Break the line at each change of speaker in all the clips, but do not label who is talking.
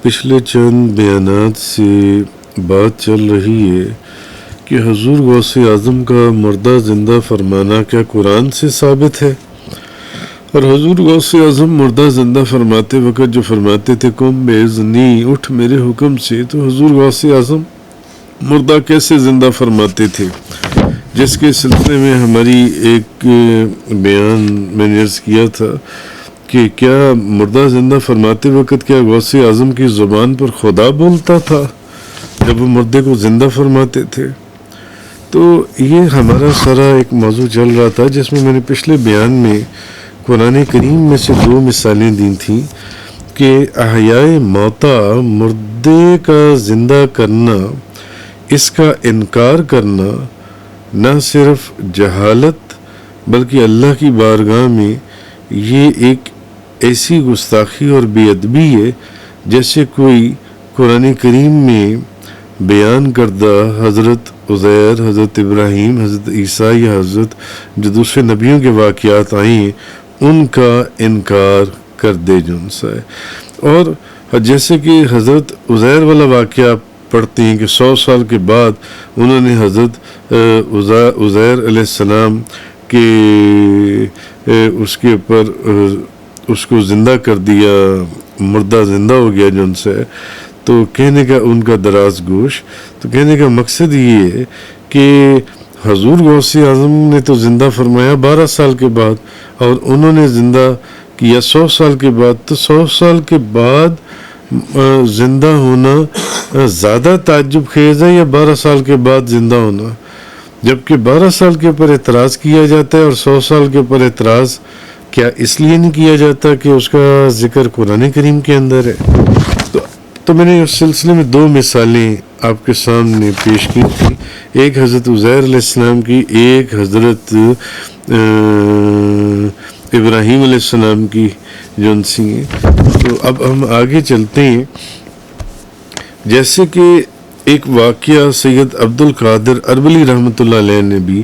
پچھلے چند بیانات سے بات چل رہی ہے کہ حضور غوث اعظم کا مردہ زندہ فرمانا کیا قرآن سے ثابت ہے؟ اور حضور غوث اعظم مردہ زندہ فرماتے وقت جو فرماتے تھے قم بِإِذْنِی، اٹھ میرے حکم سے، تو حضور غوث اعظم مردہ کیسے زندہ فرماتے تھے؟ جس کے سلسلے میں ہماری ایک بیان میں نے عرض کیا تھا کہ کیا مردہ زندہ فرماتے وقت کیا غوث اعظم کی زبان پر خدا بولتا تھا جب وہ مردے کو زندہ فرماتے تھے؟ تو یہ ہمارا سارا ایک موضوع چل رہا تھا جس میں نے پچھلے بیان میں قرآن کریم میں سے 2 مثالیں دی تھیں کہ احیاء موتا، مردے کا زندہ کرنا، اس کا انکار کرنا نہ صرف جہالت بلکہ اللہ کی بارگاہ میں یہ ایک ایسی گستاخی اور بے ادبی ہے جیسے کوئی قرآن کریم میں بیان کردہ حضرت عزیر، حضرت ابراہیم، حضرت عیسیٰ یا حضرت جو دوسرے نبیوں کے واقعات آئیں ہیں ان کا انکار کر دے جو ان سے ہے۔ اور جیسے کہ حضرت عزیر والا واقعہ پڑھتے ہیں کہ 100 سال کے بعد انہوں نے حضرت عزیر علیہ السلام کے اس کے اوپر اس کو زندہ کر دیا، مردہ زندہ ہو گیا جو ان سے ہے۔ تو کہنے کا ان کا دراز گوش، تو کہنے کا مقصد یہ ہے کہ حضور غوث اعظم نے تو زندہ فرمایا 12 سال کے بعد، اور انہوں نے زندہ کیا 100 سال کے بعد۔ تو 100 سال کے بعد زندہ ہونا زیادہ تعجب خیز ہے یا 12 سال کے بعد زندہ ہونا؟ جبکہ 12 سال کے اوپر اعتراض کیا جاتا ہے اور 100 سال کے اوپر اعتراض کیا اس لیے نہیں کیا جاتا کہ اس کا ذکر قرآن کریم کے اندر ہے؟ تو میں نے اس سلسلے میں 2 مثالیں آپ کے سامنے پیش کی تھی، ایک حضرت عزیر علیہ السلام کی، ایک حضرت ابراہیم علیہ السلام کی جو ان سی ہیں۔ تو اب ہم آگے چلتے ہیں، جیسے کہ ایک واقعہ سید عبد القادر اربلی رحمۃ اللہ علیہ نے بھی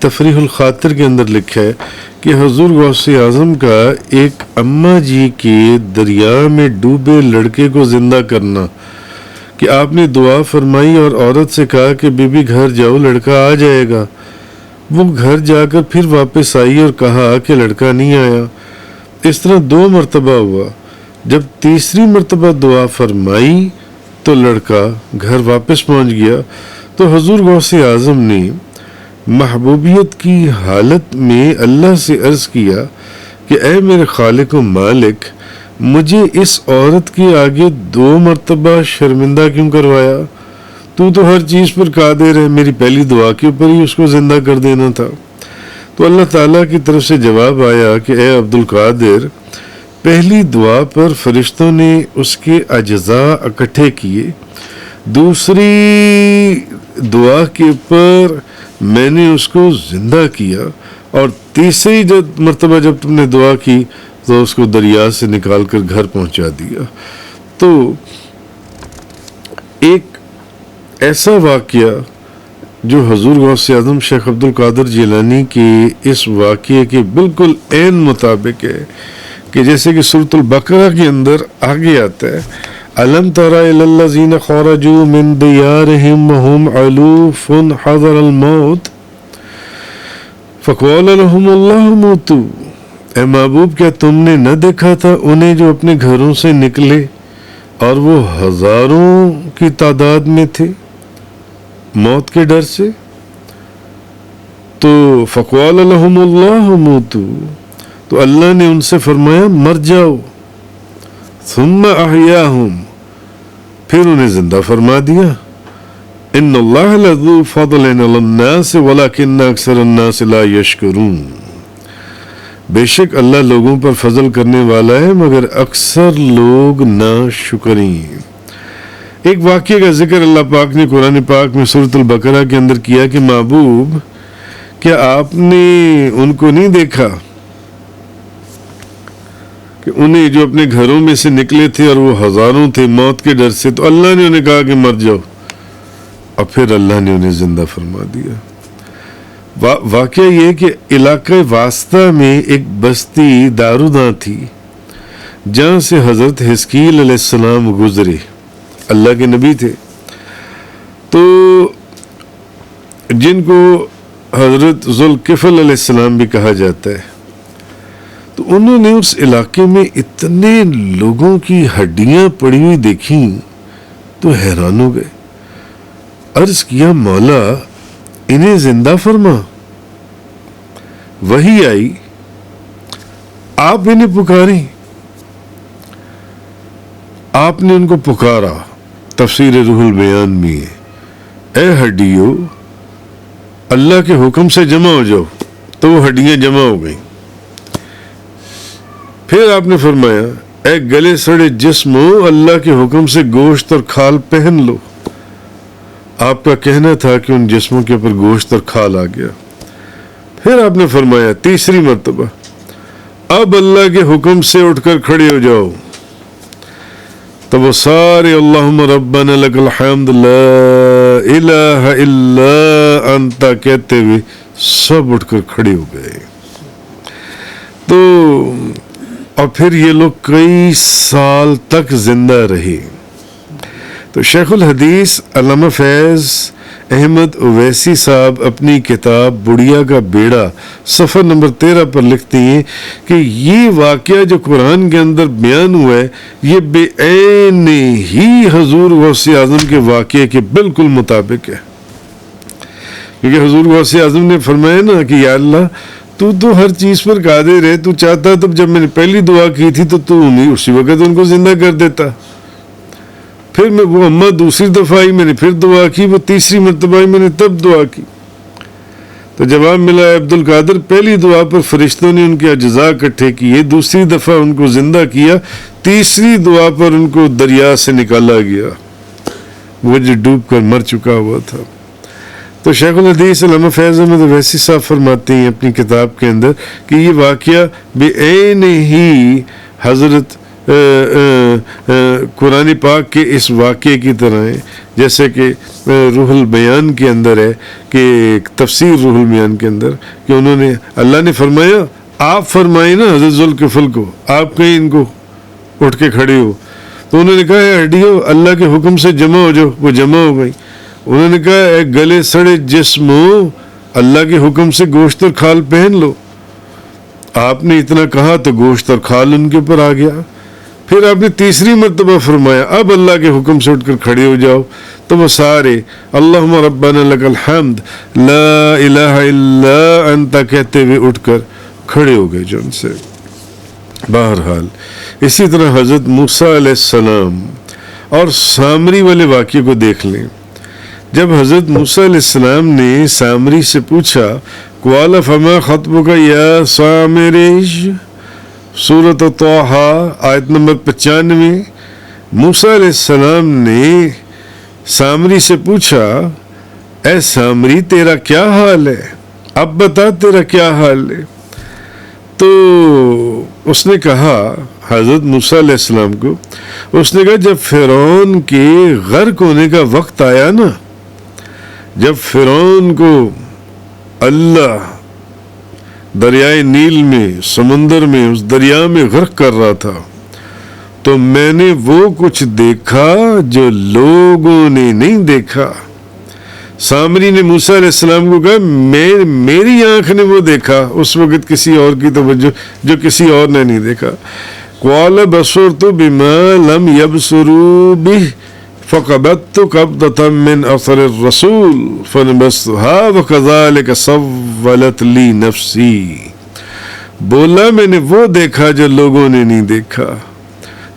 تفریح الخاطر کے اندر لکھا ہے کہ حضور غوث اعظم کا ایک اماں جی کے دریا میں ڈوبے لڑکے کو زندہ کرنا، کہ آپ نے دعا فرمائی اور عورت سے کہا کہ بی بی گھر جاؤ، لڑکا آ جائے گا۔ وہ گھر جا کر پھر واپس آئی اور کہا کہ لڑکا نہیں آیا۔ اس طرح 2 مرتبہ ہوا۔ جب تیسری مرتبہ دعا فرمائی تو لڑکا گھر واپس پہنچ گیا۔ تو حضور غوث اعظم نے محبوبیت کی حالت میں اللہ سے عرض کیا کہ اے میرے خالق و مالک، مجھے اس عورت کے آگے 2 مرتبہ شرمندہ کیوں کروایا؟ تو ہر چیز پر قادر ہے، میری پہلی دعا کے اوپر ہی اس کو زندہ کر دینا تھا۔ تو اللہ تعالیٰ کی طرف سے جواب آیا کہ اے عبد القادر، پہلی دعا پر فرشتوں نے اس کے اجزاء اکٹھے کیے، دوسری دعا کے اوپر میں نے اس کو زندہ کیا، اور تیسری مرتبہ جب تم نے دعا کی تو اس کو دریا سے نکال کر گھر پہنچا دیا۔ تو ایک ایسا واقعہ جو حضور غوث اعظم شیخ عبد القادر جیلانی کے اس واقعے کے بالکل عین مطابق ہے، کہ جیسے کہ سورۃ البقرہ کے اندر آگے آتا ہے أَلَمْ تَرَ إِلَى الَّذِينَ خَرَجُوا مِنْ دِيَارِهِمْ وَهُمْ أُلُوفٌ حَذَرَ الْمَوْتِ فَقَالَ لَهُمُ اللَّهُ مُوتُوا۔ اے محبوب، کیا تم نے نہ دیکھا تھا انہیں جو اپنے گھروں سے نکلے اور وہ ہزاروں کی تعداد میں تھے موت کے ڈر سے؟ تو فَقَالَ لَهُمُ اللَّهُ مُوتُوا، تو اللہ نے ان سے فرمایا مر جاؤ، ثم احیاہم، پھر انہیں زندہ فرما دیا۔ ان اللہ لذو فضل علی الناس ولکن اکثر الناس لا یشکرون، بے شک اللہ لوگوں پر فضل کرنے والا ہے مگر اکثر لوگ نا شکری ہیں۔ ایک واقعے کا ذکر اللہ پاک نے قرآن پاک میں سورۃ البقرہ کے اندر کیا کہ محبوب، کیا آپ نے ان کو نہیں دیکھا کہ انہیں جو اپنے گھروں میں سے نکلے تھے اور وہ ہزاروں تھے موت کے ڈر سے، تو اللہ نے انہیں کہا کہ مر جاؤ، اور پھر اللہ نے انہیں زندہ فرما دیا۔ واقعہ یہ کہ علاقہ واسطہ میں ایک بستی داروداں تھی، جہاں سے حضرت حزقیل علیہ السلام گزرے. اللہ کے نبی تھے تو جن کو حضرت ذوالکفل علیہ السلام بھی کہا جاتا ہے. تو انہوں نے اس علاقے میں اتنے لوگوں کی ہڈیاں پڑی ہوئی دیکھیں تو حیران ہو گئے. عرض کیا مولا انہیں زندہ فرما. وہی آئی آپ انہیں پکاریں. آپ نے ان کو پکارا. تفسیر روح البیان میں اے ہڈیو اللہ کے حکم سے جمع ہو جاؤ. تو وہ ہڈیاں جمع ہو گئیں. پھر آپ نے فرمایا اے گلے سڑے جسمو اللہ کے حکم سے گوشت اور کھال پہن لو. آپ کا کہنا تھا کہ ان جسموں کے اوپر گوشت اور کھال آ گیا. پھر آپ نے فرمایا تیسری مرتبہ اب اللہ کے حکم سے اٹھ کر کھڑے ہو جاؤ. تو وہ سارے اللہم ربنا لک الحمد لا الہ الا انت کہتے ہوئے سب اٹھ کر کھڑے ہو گئے. تو اور پھر یہ لوگ کئی سال تک زندہ رہے. تو شیخ الحدیث علامہ فیض احمد اویسی صاحب اپنی کتاب بڑھیا کا بیڑا صفحہ نمبر 13 پر لکھتے ہیں کہ یہ واقعہ جو قرآن کے اندر بیان ہوا ہے یہ بے عین ہی حضور غوث اعظم کے واقعے کے بالکل مطابق ہے. کیونکہ حضور غوث اعظم نے فرمایا نا کہ یا اللہ تو ہر چیز پر قادر ہے. تو چاہتا تب جب میں نے پہلی دعا کی تھی تو انہیں اسی وقت ان کو زندہ کر دیتا. پھر میں وہ اماں دوسری دفعہ آئی میں نے پھر دعا کی. وہ تیسری مرتبہ آئی میں نے تب دعا کی. تو جواب ملا عبد القادر پہلی دعا پر فرشتوں نے ان کے اجزاء اکٹھے کیے. دوسری دفعہ ان کو زندہ کیا. تیسری دعا پر ان کو دریا سے نکالا گیا وہ جو ڈوب کر مر چکا ہوا تھا. تو شیخ الحدیث علامہ فیض احمد اویسی صاحب فرماتے ہیں اپنی کتاب کے اندر کہ یہ واقعہ بے عین ہی حضرت قرآن پاک کے اس واقعے کی طرح ہے. جیسے کہ روح البیان کے اندر ہے کہ تفسیر روح البیان کے اندر کہ انہوں نے اللہ نے فرمایا آپ فرمائیں نا حضرت ذوالکفل کو آپ کہیں ان کو اٹھ کے کھڑے ہو. تو انہوں نے کہا اے ہڈیو اللہ کے حکم سے جمع ہو جاؤ. وہ جمع ہو گئی. انہوں نے کہا اے گلے سڑے جسمو اللہ کے حکم سے گوشت اور کھال پہن لو. آپ نے اتنا کہا تو گوشت اور کھال ان کے اوپر آ گیا. پھر آپ نے تیسری مرتبہ فرمایا اب اللہ کے حکم سے اٹھ کر کھڑے ہو جاؤ. تو وہ سارے اللہم ربنا لک الحمد لا الہ الا انت کہتے ہوئے اٹھ کر کھڑے ہو گئے جو ان سے. بہرحال اسی طرح حضرت موسیٰ علیہ السلام اور سامری والے واقعے کو دیکھ لیں. جب حضرت موسیٰ علیہ السلام نے سامری سے پوچھا قال فما خطبک یا سامری سورۃ طٰہٰ آیت نمبر 95. موسیٰ علیہ السلام نے سامری سے پوچھا اے سامری تیرا کیا حال ہے اب بتا تیرا کیا حال ہے. تو اس نے کہا حضرت موسیٰ علیہ السلام کو اس نے کہا جب فرعون کے غرق ہونے کا وقت آیا نا جب فرعون کو اللہ دریائے نیل میں سمندر میں اس دریا میں غرق کر رہا تھا تو میں نے وہ کچھ دیکھا جو لوگوں نے نہیں دیکھا. سامری نے موسیٰ علیہ السلام کو کہا میری آنکھ نے وہ دیکھا اس وقت کسی اور کی توجہ جو کسی اور نے نہیں دیکھا. قال بصرت بما لم يبصروا به فقبضت قبضة من اثر الرسول فنبذتها وكذلك سولت لي نفسي. بولا میں نے وہ دیکھا جو لوگوں نے نہیں دیکھا.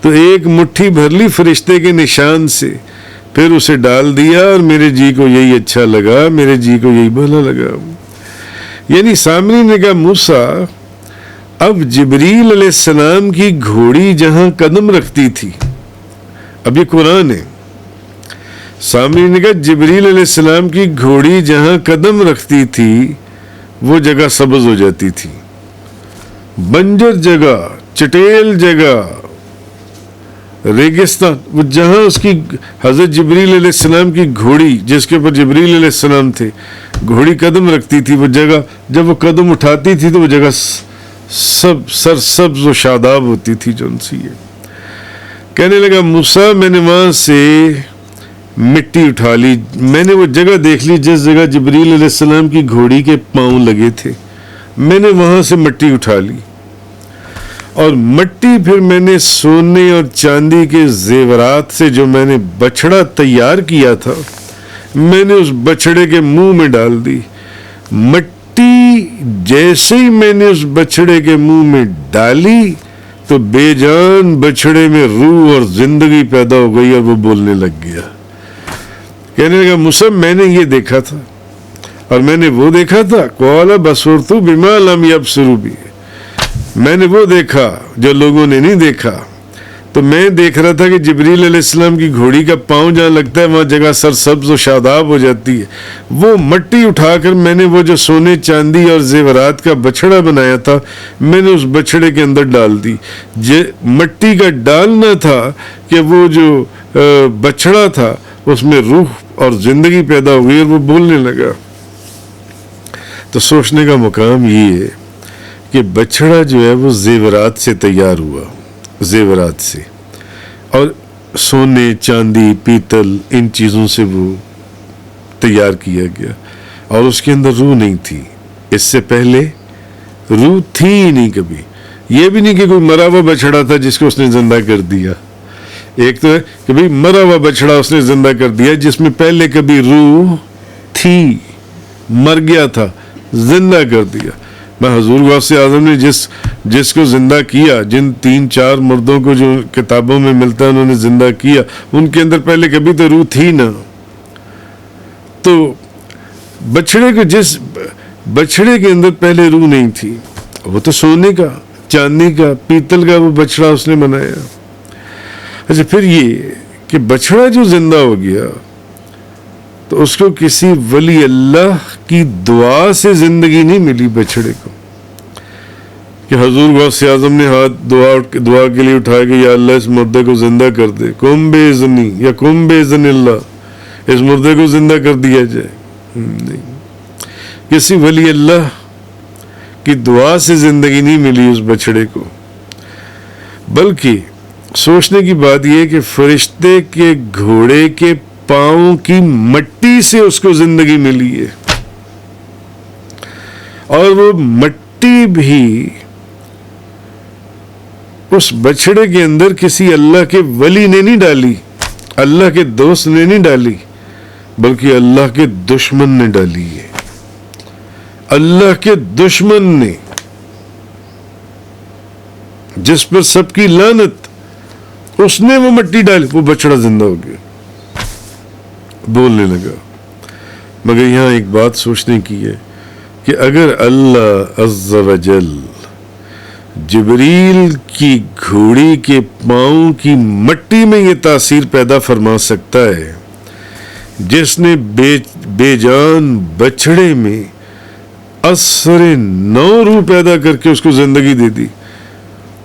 تو ایک مٹھی بھر لی فرشتے کے نشان سے پھر اسے ڈال دیا اور میرے جی کو یہی اچھا لگا میرے جی کو یہی بھلا لگا. یعنی سامری نے کہا موسیٰ اب جبریل علیہ السلام کی گھوڑی جہاں قدم رکھتی تھی اب یہ قرآن ہے. سامری نے کہا جبریل علیہ السلام کی گھوڑی جہاں قدم رکھتی تھی وہ جگہ سبز ہو جاتی تھی. بنجر جگہ چٹیل جگہ ریگستان وہ جہاں اس کی حضرت جبریل علیہ السلام کی گھوڑی جس کے اوپر جبریل علیہ السلام تھے گھوڑی قدم رکھتی تھی وہ جگہ جب وہ قدم اٹھاتی تھی تو وہ جگہ سب سرسبز و شاداب ہوتی تھی جو ان سے یہ کہنے لگا موسیٰ میں نے وہاں سے مٹی اٹھا لی، میں نے وہ جگہ دیکھ لی جس جگہ جبریل علیہ السلام کی گھوڑی کے پاؤں لگے تھے، میں نے وہاں سے مٹی اٹھا لی، اور مٹی پھر میں نے سونے اور چاندی کے زیورات سے جو میں نے بچڑا تیار کیا تھا میں نے اس بچڑے کے منہ میں ڈال دی۔ مٹی جیسے ہی میں نے اس بچڑے کے منہ میں ڈالی تو بے جان بچڑے میں روح اور زندگی پیدا ہو گئی اور وہ بولنے لگ گیا۔ کہنے لگا موسیٰ میں نے یہ دیکھا تھا اور میں نے وہ دیکھا تھا، قال بصرت بما لم يبصروا به، میں نے وہ دیکھا جو لوگوں نے نہیں دیکھا۔ تو میں دیکھ رہا تھا کہ جبریل علیہ السلام کی گھوڑی کا پاؤں جہاں لگتا ہے وہاں جگہ سرسبز و شاداب ہو جاتی ہے، وہ مٹی اٹھا کر میں نے وہ جو سونے چاندی اور زیورات کا بچڑا بنایا تھا میں نے اس بچڑے کے اندر ڈال دی۔ مٹی کا ڈالنا تھا کہ وہ جو بچڑا تھا اس میں روح اور زندگی پیدا ہوئی اور وہ بولنے لگا۔ تو سوچنے کا مقام یہ ہے کہ بچڑا جو ہے وہ زیورات سے تیار ہوا، زیورات سے، اور سونے چاندی پیتل ان چیزوں سے وہ تیار کیا گیا، اور اس کے اندر روح نہیں تھی۔ اس سے پہلے روح تھی ہی نہیں کبھی، یہ بھی نہیں کہ کوئی مرا ہوا بچڑا تھا جس کو اس نے زندہ کر دیا۔ ایک تو ہے کہ بھئی مرا ہوا بچڑا اس نے زندہ کر دیا جس میں پہلے کبھی روح تھی، مر گیا تھا، زندہ کر دیا۔ میں حضور غوث اعظم نے جس کو زندہ کیا، جن 3-4 مردوں کو جو کتابوں میں ملتا ہے انہوں نے زندہ کیا، ان کے اندر پہلے کبھی تو روح تھی نا۔ تو بچڑے کو جس بچڑے کے اندر پہلے روح نہیں تھی، وہ تو سونے کا چاندی کا پیتل کا وہ بچڑا اس نے بنایا۔ اچھا پھر یہ کہ بچڑا جو زندہ ہو گیا تو اس کو کسی ولی اللہ کی دعا سے زندگی نہیں ملی بچڑے کو، کہ حضور غوث اعظم نے ہاتھ دعا کے لیے اٹھایا کہ یا اللہ اس مردے کو زندہ کر دے، کم بے اذنی یا کم بے اذن اللہ، اس مردے کو زندہ کر دیا جائے۔ نہیں، کسی ولی اللہ کی دعا سے زندگی نہیں ملی اس بچڑے کو، بلکہ سوچنے کی بات یہ ہے کہ فرشتے کے گھوڑے کے پاؤں کی مٹی سے اس کو زندگی ملی ہے، اور وہ مٹی بھی اس بچڑے کے اندر کسی اللہ کے ولی نے نہیں ڈالی، اللہ کے دوست نے نہیں ڈالی، بلکہ اللہ کے دشمن نے ڈالی ہے۔ اللہ کے دشمن نے، جس پر سب کی لعنت، اس نے وہ مٹی ڈالی، وہ بچڑا زندہ ہو گیا، بولنے لگا۔ مگر یہاں ایک بات سوچنے کی ہے کہ اگر اللہ عز و جل جبریل کی گھوڑی کے پاؤں کی مٹی میں یہ تاثیر پیدا فرما سکتا ہے جس نے بے جان بچڑے میں اثر نو روح پیدا کر کے اس کو زندگی دے دی،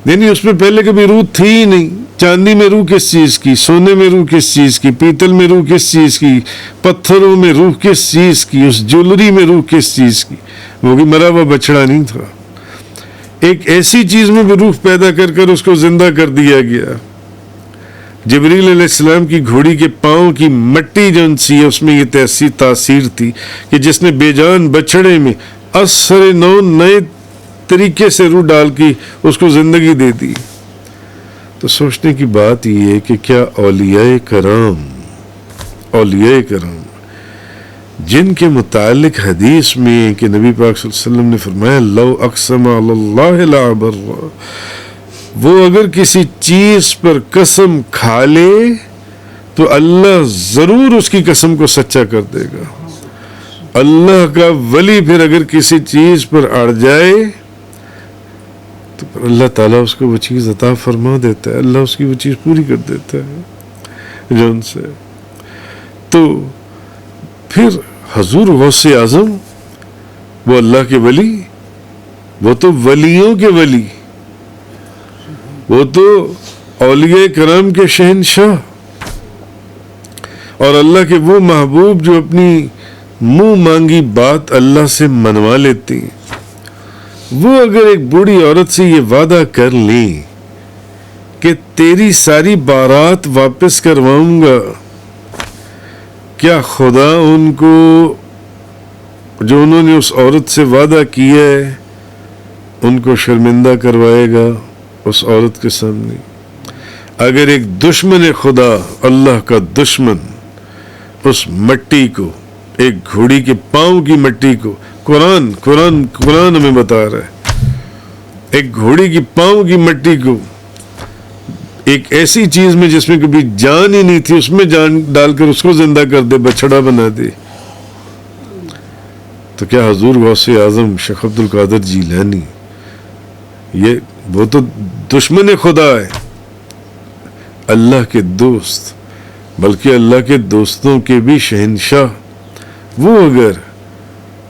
یعنی اس میں پہلے کبھی روح تھی ہی نہیں۔ چاندی میں روح کس چیز کی، سونے میں روح کس چیز کی، پیتل میں روح کس چیز کی، پتھروں میں روح کس چیز کی، اس جولری میں روح کس چیز کی، وہ بھی مرا ہوا بچڑا نہیں تھا۔ ایک ایسی چیز میں بھی روح پیدا کر کر اس کو زندہ کر دیا گیا۔ جبریل علیہ السلام کی گھوڑی کے پاؤں کی مٹی جو سی ہے اس میں یہ تاثیر تھی کہ جس نے بے جان بچڑے میں اثر نو نئے طریقے سے روح ڈال کی اس کو زندگی دے دی۔ تو سوچنے کی بات یہ ہے کہ کیا اولیاء کرام جن کے متعلق حدیث میں کہ نبی پاک صلی اللہ علیہ وسلم نے فرمایا لو اقسم علی اللہ لعبر، وہ اگر کسی چیز پر قسم کھا لے تو اللہ ضرور اس کی قسم کو سچا کر دے گا۔ اللہ کا ولی پھر اگر کسی چیز پر اڑ جائے تو اللہ تعالیٰ اس کو وہ چیز عطا فرما دیتا ہے، اللہ اس کی وہ چیز پوری کر دیتا ہے جو ان سے۔ تو پھر حضور غوث اعظم وہ اللہ کے ولی، وہ تو ولیوں کے ولی، وہ تو اولیاء کرام کے شہنشاہ، اور اللہ کے وہ محبوب جو اپنی منہ مانگی بات اللہ سے منوا لیتے ہیں، وہ اگر ایک بوڑھی عورت سے یہ وعدہ کر لیں کہ تیری ساری بارات واپس کرواؤں گا، کیا خدا ان کو جو انہوں نے اس عورت سے وعدہ کیا ہے ان کو شرمندہ کروائے گا اس عورت کے سامنے؟ اگر ایک دشمن خدا، اللہ کا دشمن، اس مٹی کو، ایک گھوڑی کے پاؤں کی مٹی کو، قرآن ہمیں بتا رہا ہے، ایک گھوڑی کی پاؤں کی مٹی کو ایک ایسی چیز میں جس میں کبھی جان ہی نہیں تھی اس میں جان ڈال کر اس کو زندہ کر دے، بچڑا بنا دے، تو کیا حضور غوث اعظم شیخ عبد القادر جیلانی، وہ تو دشمن خدا ہے، اللہ کے دوست، بلکہ اللہ کے دوستوں کے بھی شہنشاہ، وہ اگر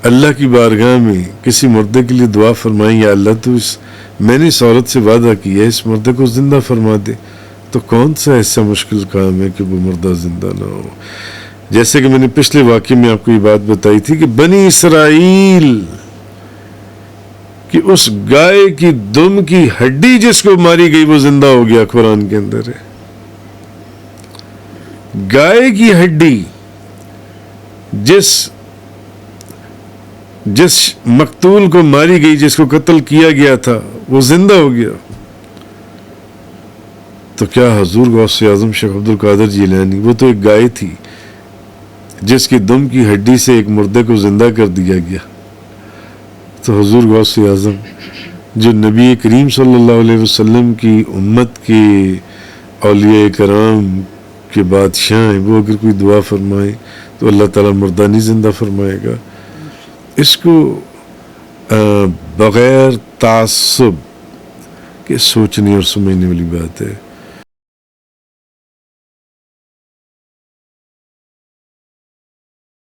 اللہ کی بارگاہ میں کسی مردے کے لیے دعا فرمائیں، یا اللہ تو میں نے اس عورت سے وعدہ کیا ہے اس مردے کو زندہ فرما دے، تو کون سا ایسا مشکل کام ہے کہ وہ مردہ زندہ نہ ہو؟ جیسے کہ میں نے پچھلے واقعے میں آپ کو یہ بات بتائی تھی کہ بنی اسرائیل کہ اس گائے کی دم کی ہڈی جس کو ماری گئی وہ زندہ ہو گیا، قرآن کے اندر ہے، گائے کی ہڈی جس مقتول کو ماری گئی، جس کو قتل کیا گیا تھا، وہ زندہ ہو گیا، تو کیا حضور غوث اعظم شیخ عبد القادر جیلانی، وہ تو ایک گائے تھی جس کی دم کی ہڈی سے ایک مردے کو زندہ کر دیا گیا، تو حضور غوث اعظم جو نبی کریم صلی اللہ علیہ وسلم کی امت کے اولیاء کرام کے بادشاہ ہیں، وہ اگر کوئی دعا فرمائے تو اللہ تعالیٰ مردہ نہیں زندہ فرمائے گا؟ اس کو بغیر تعصب کے سوچنے اور سمجھنے والی بات ہے۔